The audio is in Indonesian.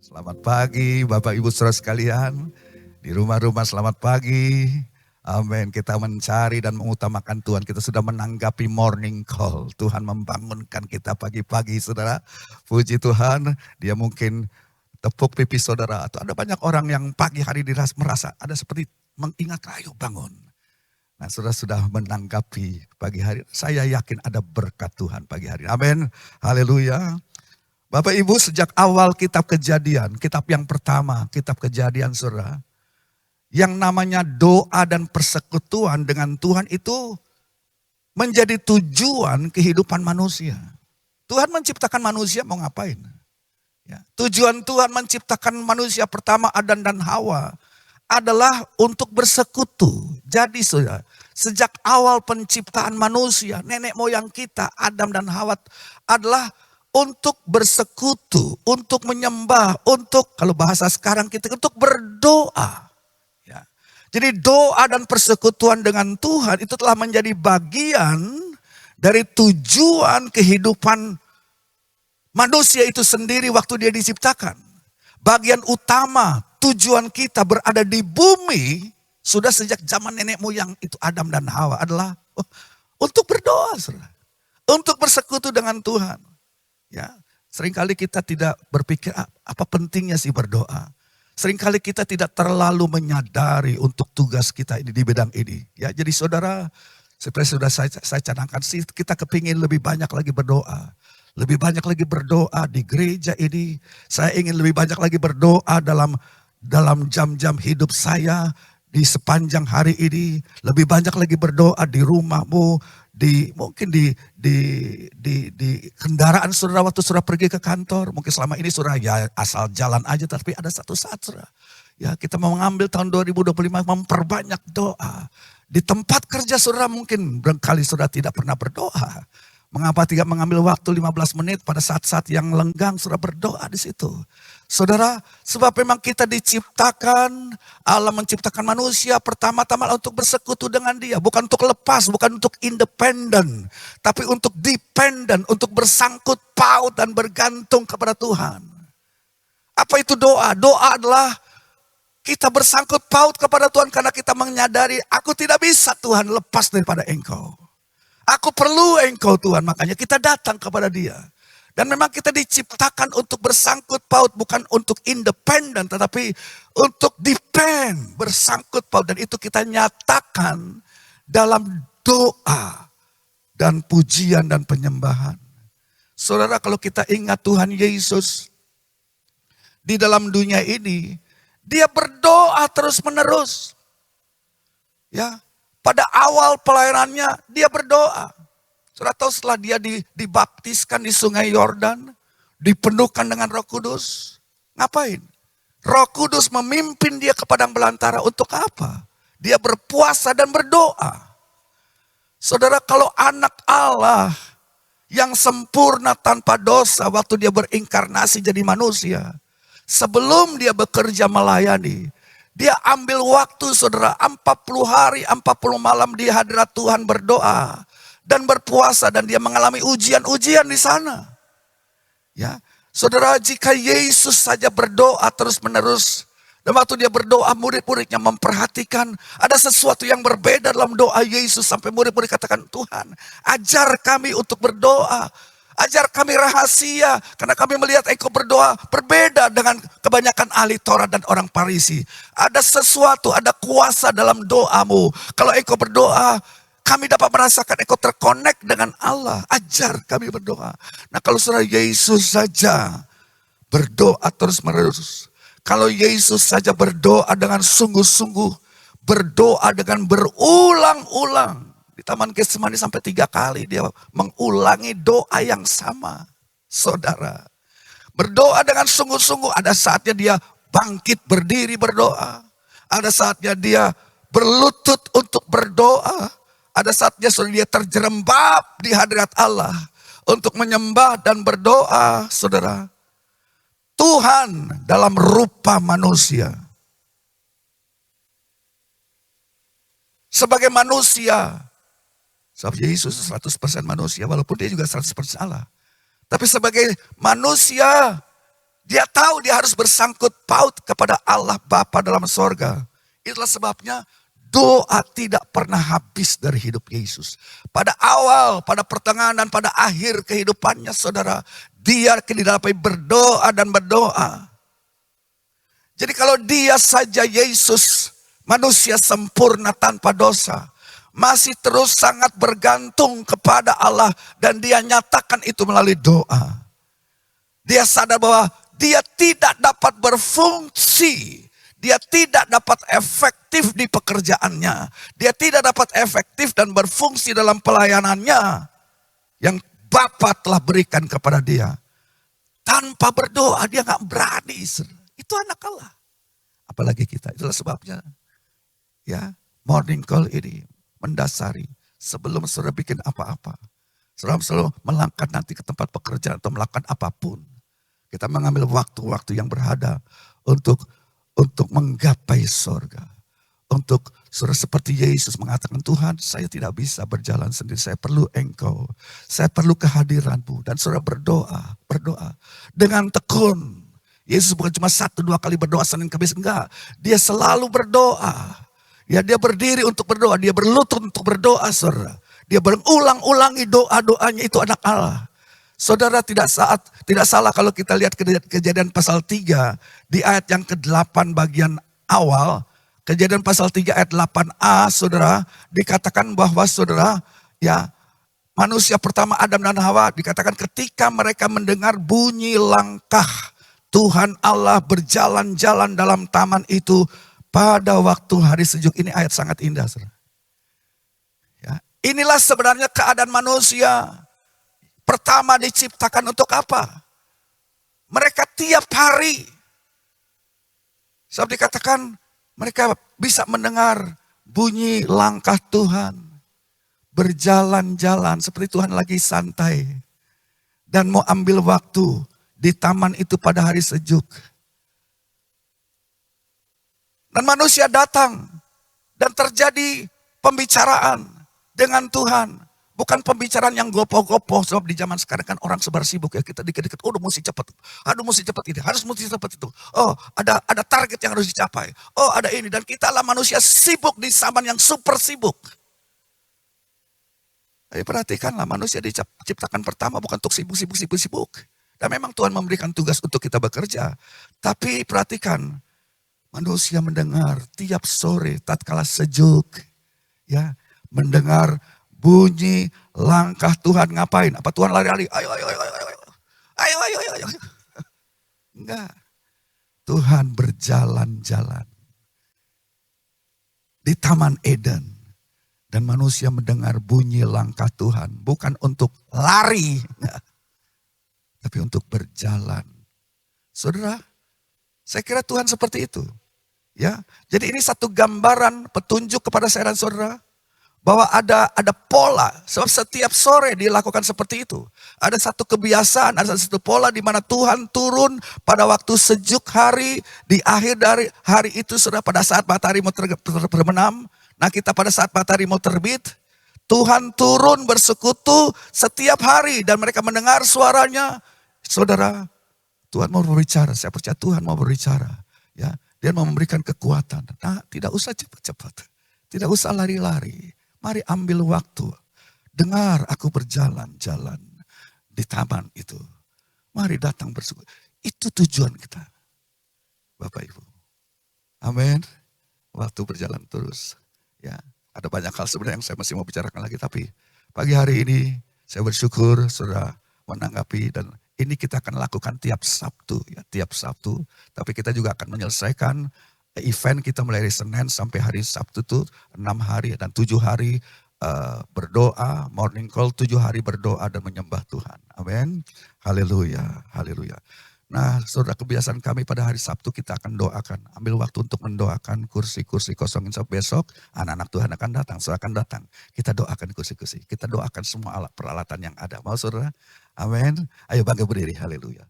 Selamat pagi Bapak Ibu Saudara sekalian. Di rumah-rumah selamat pagi. Amin. Kita mencari dan mengutamakan Tuhan. Kita sudah menanggapi morning call. Tuhan membangunkan kita pagi-pagi saudara. Puji Tuhan. Dia mungkin tepuk pipi saudara. Atau ada banyak orang yang pagi hari merasa ada seperti mengingat, ayo bangun. Nah saudara sudah menanggapi pagi hari. Saya yakin ada berkat Tuhan pagi hari. Amin. Haleluya. Bapak Ibu, sejak awal kitab Kejadian, kitab yang pertama, kitab Kejadian saudara, yang namanya doa dan persekutuan dengan Tuhan itu menjadi tujuan kehidupan manusia. Tuhan menciptakan manusia mau ngapain? Ya, tujuan Tuhan menciptakan manusia pertama Adam dan Hawa adalah untuk bersekutu. Jadi saudara, sejak awal penciptaan manusia, nenek moyang kita Adam dan Hawa adalah untuk bersekutu, untuk menyembah, untuk kalau bahasa sekarang kita untuk berdoa. Ya. Jadi doa dan persekutuan dengan Tuhan itu telah menjadi bagian dari tujuan kehidupan manusia itu sendiri waktu dia diciptakan. Bagian utama tujuan kita berada di bumi sudah sejak zaman nenek moyang itu Adam dan Hawa adalah untuk berdoa, saudara. Untuk bersekutu dengan Tuhan. Ya, seringkali kita tidak berpikir apa pentingnya sih berdoa. Seringkali kita tidak terlalu menyadari untuk tugas kita ini di bidang ini. Ya, jadi saudara, seperti sudah saya canangkan sih, kita kepingin lebih banyak lagi berdoa. Lebih banyak lagi berdoa di gereja ini. Saya ingin lebih banyak lagi berdoa dalam jam-jam hidup saya di sepanjang hari ini. Lebih banyak lagi berdoa di rumahmu, mungkin di kendaraan saudara waktu saudara pergi ke kantor. Mungkin selama ini saudara ya asal jalan aja, tapi ada satu saat saudara. Ya kita mau mengambil tahun 2025 memperbanyak doa. Di tempat kerja saudara mungkin berkali saudara tidak pernah berdoa. Mengapa tidak mengambil waktu 15 menit pada saat-saat yang lenggang saudara berdoa di situ. Saudara, sebab memang kita diciptakan, Allah menciptakan manusia pertama-tama untuk bersekutu dengan dia. Bukan untuk lepas, bukan untuk independen. Tapi untuk dependen, untuk bersangkut paut dan bergantung kepada Tuhan. Apa itu doa? Doa adalah kita bersangkut paut kepada Tuhan karena kita menyadari aku tidak bisa Tuhan lepas daripada Engkau. Aku perlu Engkau Tuhan, makanya kita datang kepada dia. Dan memang kita diciptakan untuk bersangkut paut, bukan untuk independen, tetapi untuk depend, bersangkut paut. Dan itu kita nyatakan dalam doa dan pujian dan penyembahan. Saudara, kalau kita ingat Tuhan Yesus di dalam dunia ini, dia berdoa terus menerus. Ya. Pada awal pelayanannya dia berdoa. Saudara tahu setelah dia dibaptiskan di sungai Yordan, dipenuhkan dengan Roh Kudus. Ngapain? Roh Kudus memimpin dia ke padang belantara untuk apa? Dia berpuasa dan berdoa. Saudara, kalau anak Allah yang sempurna tanpa dosa waktu dia berinkarnasi jadi manusia, sebelum dia bekerja melayani, dia ambil waktu saudara 40 hari 40 malam di hadirat Tuhan berdoa dan berpuasa dan dia mengalami ujian-ujian di sana. Ya, saudara, jika Yesus saja berdoa terus-menerus dan waktu dia berdoa murid-muridnya memperhatikan ada sesuatu yang berbeda dalam doa Yesus sampai murid-murid katakan, Tuhan, ajar kami untuk berdoa. Ajar kami rahasia, karena kami melihat Engkau berdoa berbeda dengan kebanyakan ahli Taurat dan orang Farisi. Ada sesuatu, ada kuasa dalam doamu. Kalau Engkau berdoa, kami dapat merasakan Engkau terkonek dengan Allah. Ajar kami berdoa. Nah kalau saudara Yesus saja berdoa terus menerus. Kalau Yesus saja berdoa dengan sungguh-sungguh, berdoa dengan berulang-ulang. Di Taman Getsemani sampai 3 kali dia mengulangi doa yang sama. Saudara, berdoa dengan sungguh-sungguh. Ada saatnya dia bangkit berdiri berdoa. Ada saatnya dia berlutut untuk berdoa. Ada saatnya dia terjerembab di hadirat Allah untuk menyembah dan berdoa. Saudara, Tuhan dalam rupa manusia. Sebagai manusia, sebab Yesus 100% manusia walaupun dia juga 100% Allah. Tapi sebagai manusia Dia tahu dia harus bersangkut paut kepada Allah Bapa dalam sorga. Itulah sebabnya doa tidak pernah habis dari hidup Yesus. Pada awal, pada pertengahan, dan pada akhir kehidupannya saudara, dia dapat berdoa dan berdoa. Jadi kalau dia saja Yesus, manusia sempurna tanpa dosa, masih terus sangat bergantung kepada Allah, dan dia nyatakan itu melalui doa. Dia sadar bahwa dia tidak dapat berfungsi, dia tidak dapat efektif di pekerjaannya, dia tidak dapat efektif dan berfungsi dalam pelayanannya yang Bapa telah berikan kepada dia. Tanpa berdoa dia gak berani. Itu anak Allah. Apalagi kita. Itulah sebabnya ya morning call ini mendasari sebelum saudara bikin apa-apa. Selalu melangkah nanti ke tempat pekerjaan atau melakukan apapun. Kita mengambil waktu-waktu yang berharga untuk menggapai sorga. Untuk saudara seperti Yesus mengatakan, Tuhan saya tidak bisa berjalan sendiri, saya perlu Engkau. Saya perlu kehadiran-Mu. Dan saudara berdoa dengan tekun. Yesus bukan cuma 1-2 kali berdoa Senin Kamis, enggak. Dia selalu berdoa. Ya, dia berdiri untuk berdoa, dia berlutut untuk berdoa saudara. Dia berulang-ulangi doa-doanya, itu anak Allah. Saudara tidak salah kalau kita lihat Kejadian pasal 3 di ayat yang ke-8 bagian awal. Kejadian pasal 3 ayat 8a saudara, dikatakan bahwa saudara ya manusia pertama Adam dan Hawa, dikatakan ketika mereka mendengar bunyi langkah Tuhan Allah berjalan-jalan dalam taman itu pada waktu hari sejuk. Ini ayat sangat indah saudara. Ya, inilah sebenarnya keadaan manusia. Pertama diciptakan untuk apa? Mereka tiap hari. Sebab dikatakan mereka bisa mendengar bunyi langkah Tuhan. Berjalan-jalan seperti Tuhan lagi santai. Dan mau ambil waktu di taman itu pada hari sejuk. Dan manusia datang. Dan terjadi pembicaraan dengan Tuhan. Bukan pembicaraan yang gopoh-gopoh, sebab di zaman sekarang kan orang sebar sibuk ya. Kita dikit-dikit, oh mesti cepat. Aduh mesti cepat ini, mesti cepat itu. Oh ada target yang harus dicapai. Oh ada ini, dan kita lah manusia sibuk di zaman yang super sibuk. Tapi perhatikanlah, manusia diciptakan pertama bukan untuk sibuk. Dan memang Tuhan memberikan tugas untuk kita bekerja. Tapi perhatikan, manusia mendengar tiap sore tatkala sejuk. Ya, mendengar bunyi langkah Tuhan. Ngapain? Apa Tuhan lari-lari? Ayo. Enggak. Tuhan berjalan-jalan di Taman Eden. Dan manusia mendengar bunyi langkah Tuhan. Bukan untuk lari. Enggak. Tapi untuk berjalan. Saudara, saya kira Tuhan seperti itu. Ya, jadi ini satu gambaran petunjuk kepada saya dan saudara. Bahwa ada pola, sebab setiap sore dilakukan seperti itu. Ada satu kebiasaan, ada satu pola di mana Tuhan turun pada waktu sejuk hari, di akhir dari hari itu sudah pada saat matahari mau terbenam. Nah kita pada saat matahari mau terbit, Tuhan turun bersekutu setiap hari dan mereka mendengar suaranya. Saudara, Tuhan mau berbicara, saya percaya Tuhan mau berbicara. Ya, Dia mau memberikan kekuatan. Nah, tidak usah cepat-cepat, tidak usah lari-lari. Mari ambil waktu. Dengar aku berjalan-jalan di taman itu. Mari datang bersyukur. Itu tujuan kita. Bapak Ibu. Amin. Waktu berjalan terus. Ya, ada banyak hal sebenarnya yang saya masih mau bicarakan lagi. Tapi pagi hari ini saya bersyukur sudah menanggapi. Dan ini kita akan lakukan tiap Sabtu. Ya, tiap Sabtu. Tapi kita juga akan menyelesaikan event kita mulai dari Senin sampai hari Sabtu itu 6 hari dan 7 hari berdoa, morning call 7 hari berdoa dan menyembah Tuhan. Amin. Haleluya, haleluya. Nah, saudara, kebiasaan kami pada hari Sabtu kita akan doakan. Ambil waktu untuk mendoakan kursi-kursi kosong. Insya Allah besok anak-anak Tuhan akan datang, saudara akan datang. Kita doakan kursi-kursi, kita doakan semua alat peralatan yang ada. Mau saudara? Amin. Ayo bangkit berdiri, haleluya.